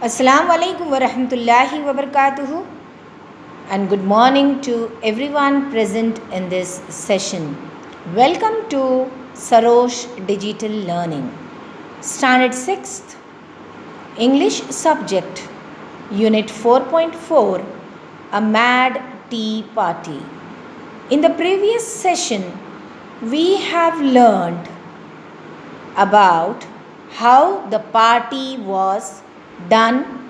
Assalamu alaikum wa rahmatullahi wa barakatuhu, and good morning to everyone present in this session. Welcome to Sarosh Digital Learning, Standard 6th, English Subject, Unit 4.4, A Mad Tea Party. In the previous session, we have learned about how the party was done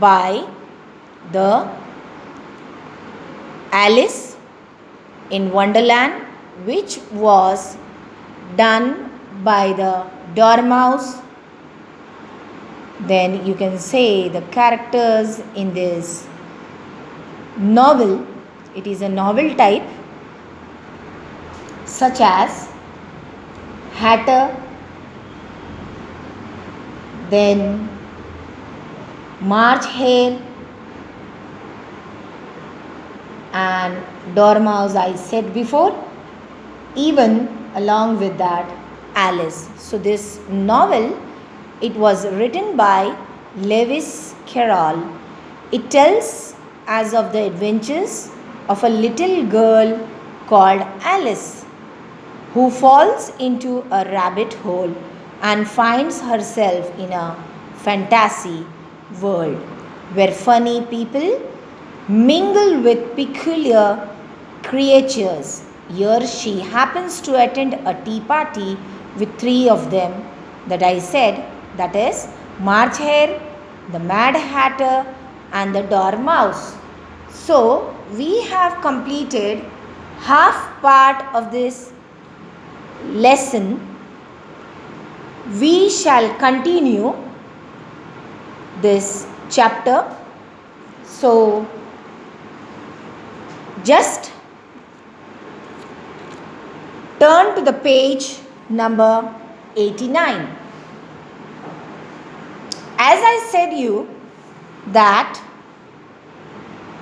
by the Alice in Wonderland, which was done by the Dormouse. Then you can say the characters in this novel, it is a novel type, such as Hatter, then March Hare, and Dormouse I said before, even along with that Alice. So this novel, it was written by Lewis Carroll. It tells as of the adventures of a little girl called Alice who falls into a rabbit hole and finds herself in a fantasy world where funny people mingle with peculiar creatures. Here she happens to attend a tea party with three of them that I said, that is March Hare, the Mad Hatter, and the Dormouse. So we have completed half part of this lesson. We shall continue this chapter. So just turn to the page number 89. As I said you that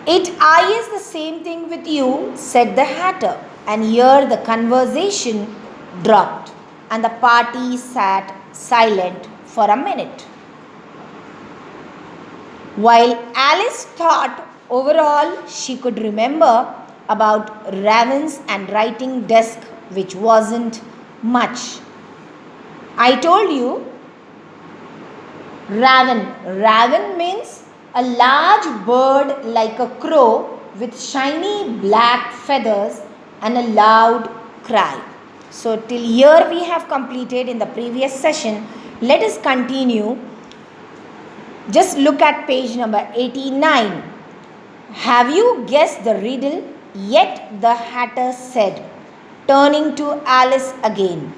I is the same thing with you, said the Hatter. And here the conversation dropped and the party sat silent for a minute. While Alice thought overall she could remember about Raven's and writing desk, which wasn't much. I told you Raven. Raven means a large bird like a crow with shiny black feathers and a loud cry. So till here we have completed in the previous session. Let us continue. Just look at page number 89. Have you guessed the riddle yet? The Hatter said, turning to Alice again.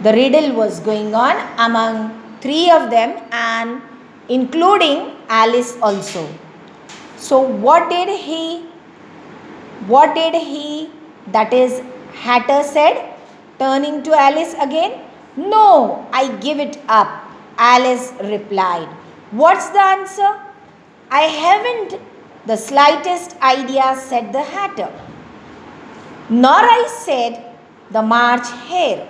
The riddle was going on among three of them and including Alice also. So what did he, that is Hatter said, turning to Alice again? No, I give it up, Alice replied. What's the answer? I haven't the slightest idea, said the Hatter. Nor I, said the March Hare.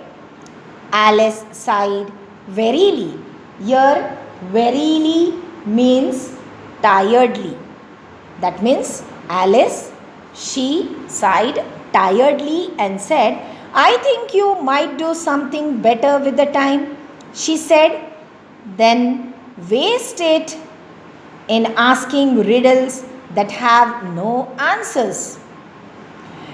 Alice sighed wearily. Here, wearily means tiredly. That means Alice, she sighed tiredly and said, I think you might do something better with the time. She said, then waste it in asking riddles that have no answers.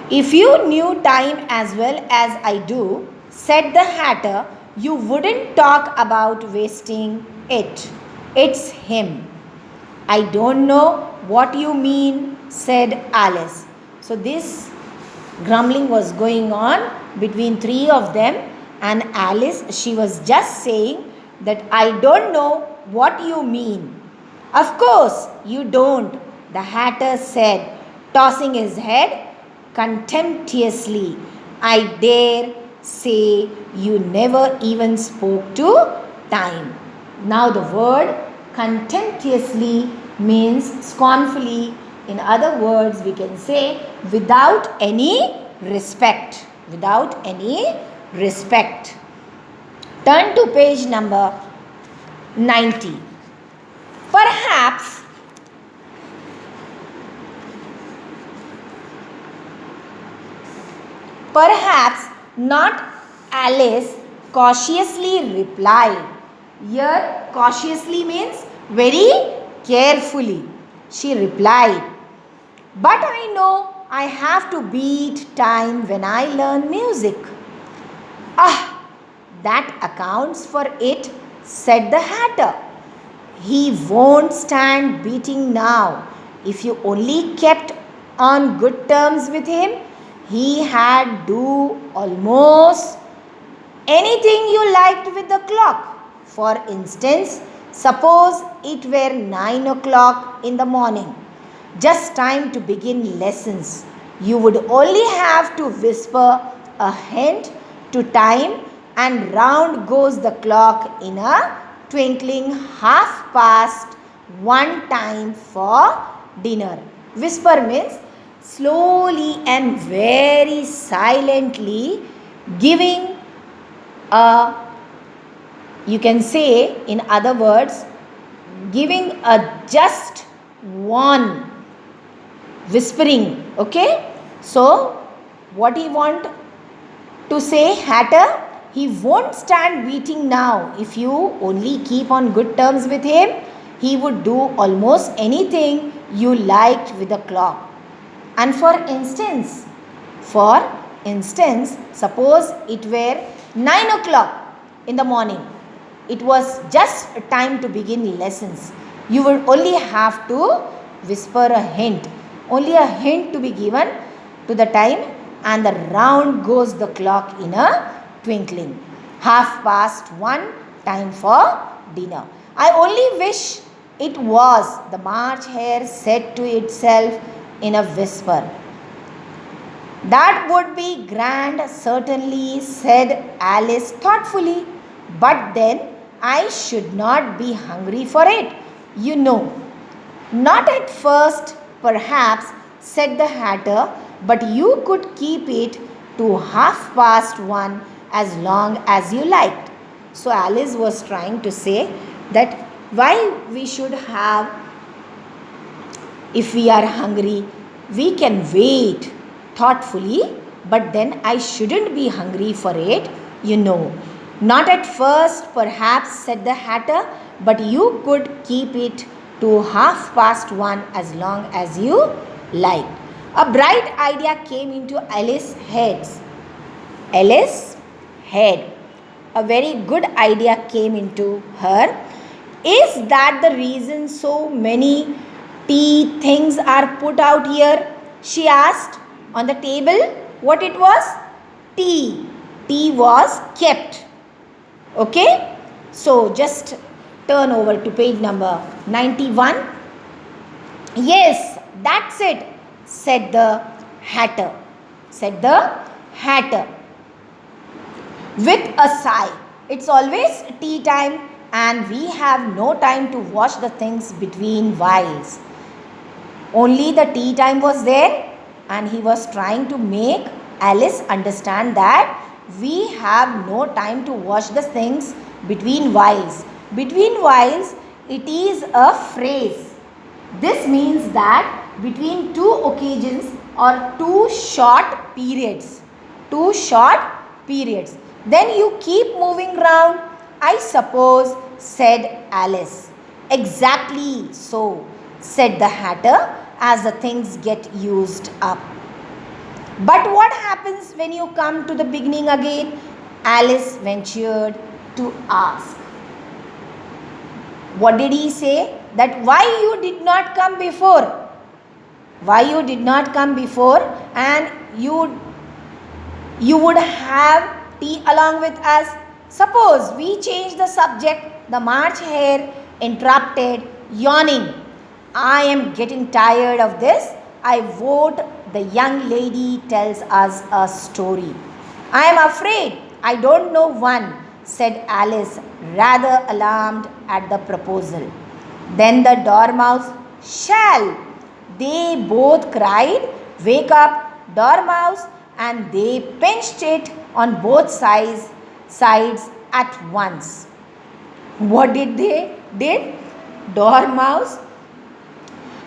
If you knew time as well as I do, said the Hatter, you wouldn't talk about wasting it. It's him. I don't know what you mean, said Alice. So this grumbling was going on between three of them, and Alice, she was just saying that I don't know what you mean. Of course you don't, the Hatter said, tossing his head contemptuously. I dare say you never even spoke to time. Now the word contemptuously means scornfully. In other words, we can say without any respect. Without any respect. Turn to page number 90. Perhaps not, Alice cautiously replied. Here, cautiously means very carefully. She replied, but I know I have to beat time when I learn music. Ah, that accounts for it, said the Hatter. He won't stand beating now. If you only kept on good terms with him, he had do almost anything you liked with the clock. For instance, suppose it were 9 o'clock in the morning, just time to begin lessons. You would only have to whisper a hint to time, and round goes the clock in a twinkling. 1:30 time for dinner. Whisper means slowly and very silently giving a, you can say in other words, giving a just one, whispering. Okay, so what he want to say, Hatter? He won't stand beating now. If you only keep on good terms with him, he would do almost anything you liked with the clock. And for instance, suppose it were 9 o'clock in the morning. It was just time to begin lessons. You would only have to whisper a hint. Only a hint to be given to the time, and the round goes the clock in a twinkling. 1:30 time for dinner. I only wish it was, the March Hare said to itself in a whisper. That would be grand, certainly, said Alice thoughtfully. But then I should not be hungry for it, you know. Not at first, perhaps, said the Hatter, but you could keep it to 1:30 as long as you liked. So Alice was trying to say that why we should have, if we are hungry, we can wait thoughtfully, but then I shouldn't be hungry for it, you know. Not at first, perhaps, said the Hatter, but you could keep it to 1:30 as long as you liked. A bright idea came into Alice's head. A very good idea came into her. Is that the reason so many tea things are put out here? She asked. On the table, what it was? Tea. Tea was kept. Okay? So just turn over to page number 91. Yes, that's it, said the Hatter. With a sigh. It's always tea time, and we have no time to wash the things between whiles. Only the tea time was there, and he was trying to make Alice understand that we have no time to wash the things between whiles. Between whiles, it is a phrase. This means that between two occasions or two short periods. Then you keep moving round, I suppose, said Alice. Exactly so, said the Hatter, as the things get used up. But what happens when you come to the beginning again? Alice ventured to ask. What did he say? That why you did not come before? Why you did not come before, and you would have tea along with us? Suppose we change the subject. The March Hare interrupted, yawning. I am getting tired of this. I vote the young lady tells us a story. I am afraid I don't know one, said Alice, rather alarmed at the proposal. Then the Dormouse, shall? They both cried, wake up, Dormouse, and they pinched it on both sides at once. What did they did? Dormouse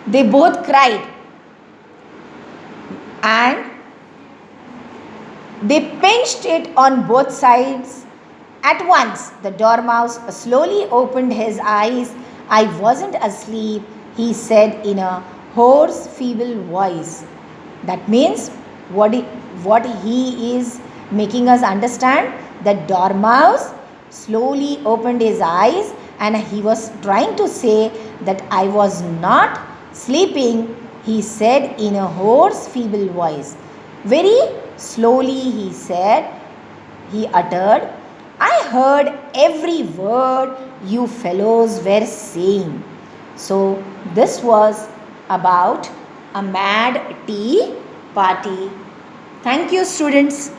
They both cried and they pinched it on both sides. At once, the Dormouse slowly opened his eyes. I wasn't asleep, he said in a hoarse, feeble voice. That means what he is making us understand that Dormouse slowly opened his eyes and he was trying to say that I was not sleeping, he said in a hoarse, feeble voice. Very slowly he uttered, I heard every word you fellows were saying. So, this was about a mad tea party. Thank you, students.